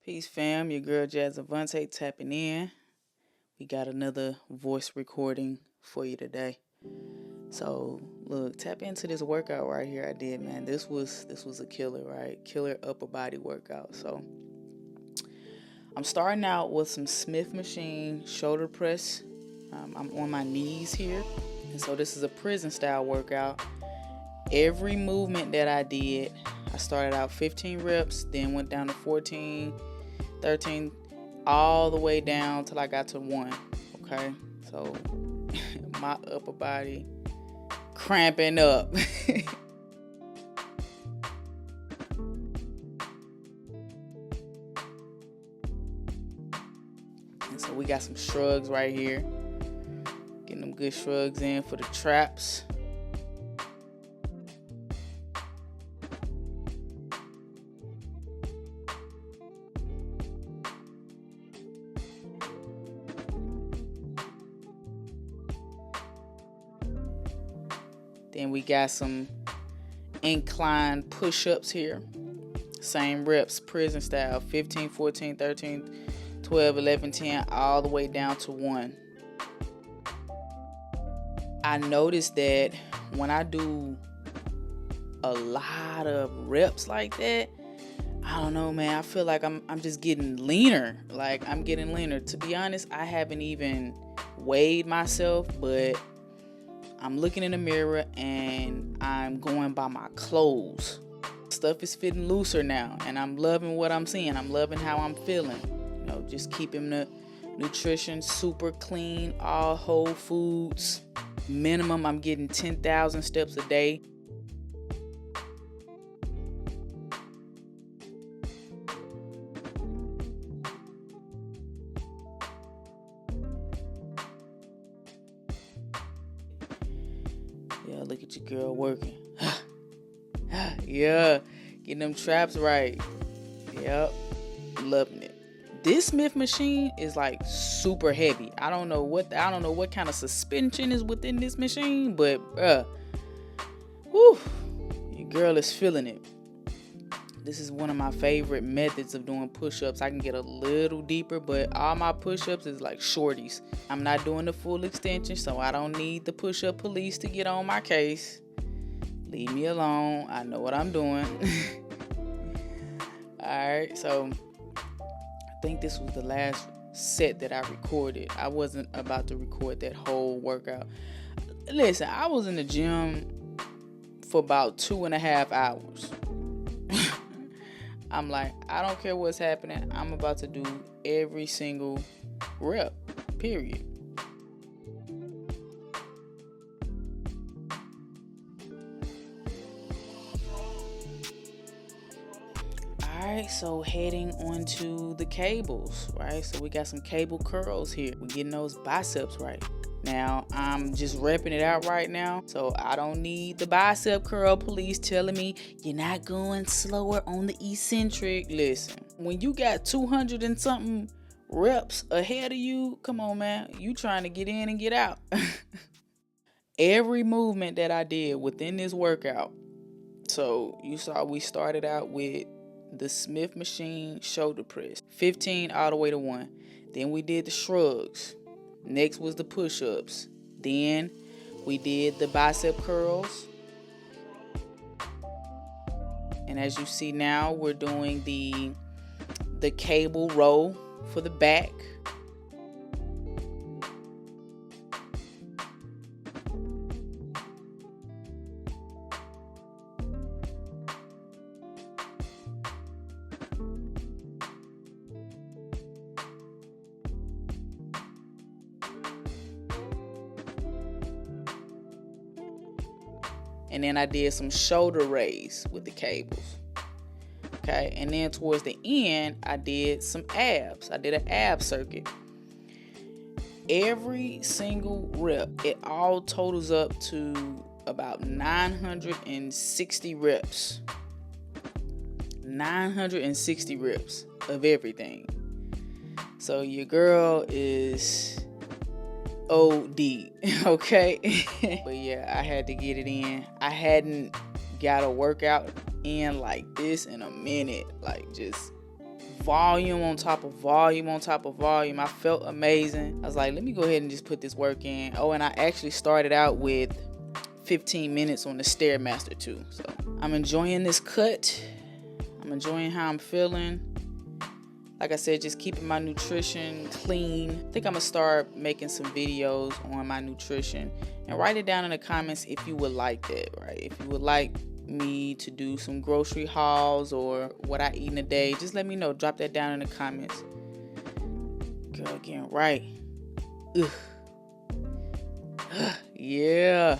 Peace, fam. Your girl Jazz Avantí tapping in. We got another voice recording for you today. So look, tap into this workout right here I did, man. This was a killer, right? Killer upper body workout. So I'm starting out with some Smith machine shoulder press. I'm on my knees here. And so this is a prison style workout. Every movement that I did, I started out 15 reps, then went down to 14, 13, all the way down till I got to 1. Okay, so my upper body cramping up. And so we got some shrugs right here, getting them good shrugs in for the traps. Then we got some incline push-ups here. Same reps, prison style, 15, 14, 13, 12, 11, 10, all the way down to 1. I noticed that when I do a lot of reps like that, I don't know, man, I feel like I'm just getting leaner. Like, I'm getting leaner. To be honest, I haven't even weighed myself, but I'm looking in the mirror and I'm going by my clothes. Stuff is fitting looser now, and I'm loving what I'm seeing. I'm loving how I'm feeling. You know, just keeping the nutrition super clean, all whole foods. Minimum, I'm getting 10,000 steps a day. Yeah, look at your girl working. Yeah, getting them traps right. Yep, loving it. This Smith machine is like super heavy. I don't know what kind of suspension is within this machine, but whew, your girl is feeling it. This is one of my favorite methods of doing push-ups. I can get a little deeper, but all my push-ups is like shorties. I'm not doing the full extension, so I don't need the push-up police to get on my case. Leave me alone. I know what I'm doing. Alright, so I think this was the last set that I recorded. I wasn't about to record that whole workout. Listen, I was in the gym for about 2.5 hours. I'm like, I don't care what's happening. I'm about to do every single rep, period. Alright, so heading onto the cables, right? So we got some cable curls here. We're getting those biceps right. Now, I'm just repping it out right now, so I don't need the bicep curl police telling me you're not going slower on the eccentric. Listen, when you got 200 and something reps ahead of you, come on, man. You trying to get in and get out. Every movement that I did within this workout, so you saw we started out with the Smith machine shoulder press, 15 all the way to 1. Then we did the shrugs. Next was the push-ups. Then we did the bicep curls. And as you see now, we're doing the cable row for the back. And then I did some shoulder raise with the cables. Okay, and then towards the end, I did some abs. I did an ab circuit. Every single rep, it all totals up to about 960 reps. 960 reps of everything. So your girl is OD, okay? But yeah, I had to get it in. I hadn't got a workout in like this in a minute, like just volume on top of volume on top of volume. I felt amazing. I was like, let me go ahead and just put this work in. Oh, and I actually started out with 15 minutes on the Stairmaster too. So I'm enjoying this cut. I'm enjoying how I'm feeling. Like I said, just keeping my nutrition clean. I think I'm gonna start making some videos on my nutrition, and write it down in the comments if you would like that, right? If you would like me to do some grocery hauls or what I eat in a day, just let me know. Drop that down in the comments. Girl, getting right. Ugh. Yeah.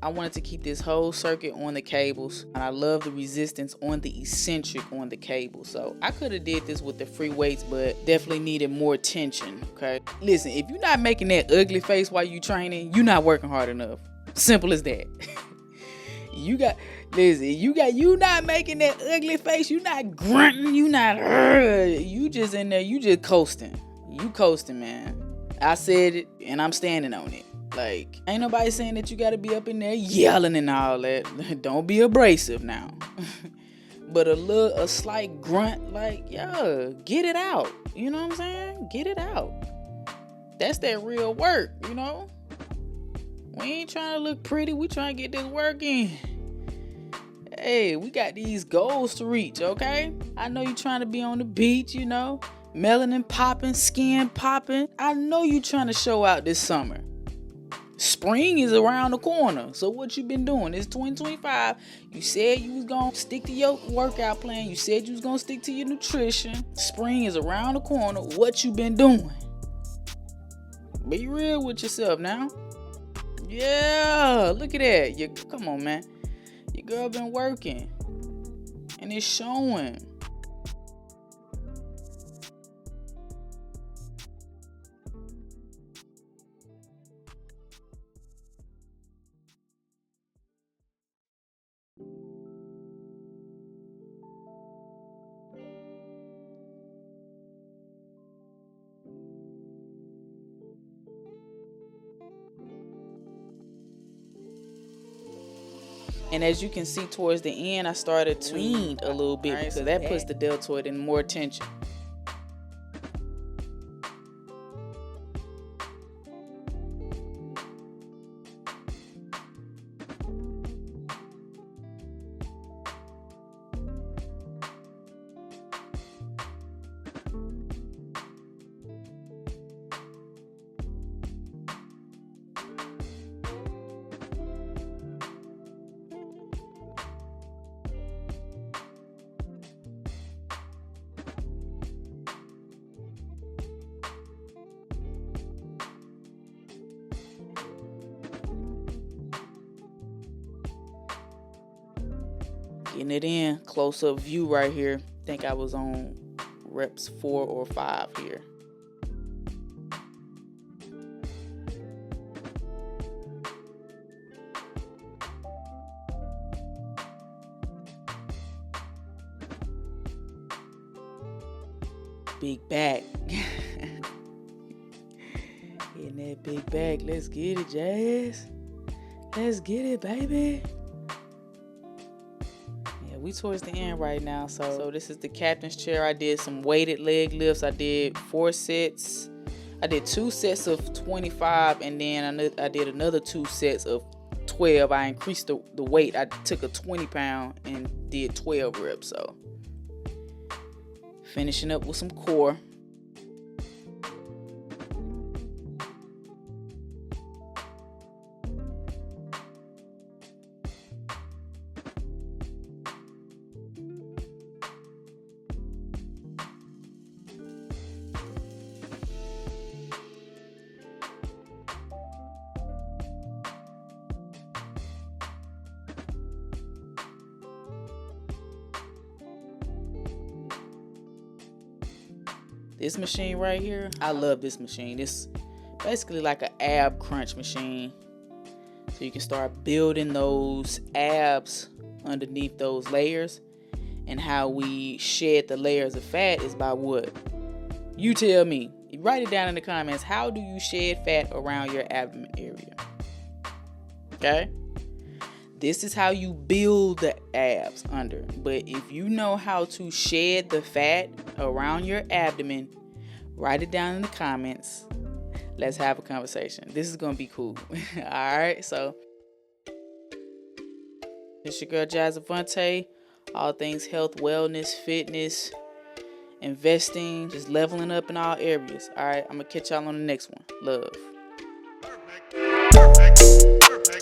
I wanted to keep this whole circuit on the cables, and I love the resistance on the eccentric on the cable. So I could have did this with the free weights, but definitely needed more tension. Okay, listen, if you're not making that ugly face while you training, you're not working hard enough. Simple as that. You not making that ugly face. You not grunting. You not. You just in there. You just coasting. You coasting, man. I said it, and I'm standing on it. Like, ain't nobody saying that you gotta be up in there yelling and all that. Don't be abrasive now. But a slight grunt, like, yeah, get it out. You know what I'm saying? Get it out. That's that real work, you know? We ain't trying to look pretty. We trying to get this work in. Hey, we got these goals to reach, okay? I know you trying to be on the beach, you know? Melanin popping, skin popping. I know you trying to show out this summer. Spring is around the corner. So what you been doing? It's 2025. You said you was going to stick to your workout plan. You said you was going to stick to your nutrition. Spring is around the corner. What you been doing? Be real with yourself now. Yeah, look at that. Come on, man. Your girl been working. And it's showing. And as you can see towards the end, I started to lean a little bit, because that puts the deltoid in more tension. Getting it in, close-up view right here. I think I was on reps 4 or 5 here. Big back. In that big back. Let's get it, Jazz. Let's get it, baby. We towards the end right now, so this is the captain's chair. I did some weighted leg lifts. I did 4 sets. I did 2 sets of 25, and then I did another 2 sets of 12. I increased the weight. I took a 20-pound and did 12 reps. So finishing up with some core. This machine right here, I love this machine. It's basically like an ab crunch machine. So you can start building those abs underneath those layers. And how we shed the layers of fat is by what? You tell me. Write it down in the comments. How do you shed fat around your abdomen area? Okay? This is how you build the abs under. But if you know how to shed the fat around your abdomen, write it down in the comments. Let's have a conversation. This is going to be cool. All right. So it's your girl, Avantí. All things health, wellness, fitness, investing, just leveling up in all areas. All right. I'm going to catch y'all on the next one. Love. Perfect.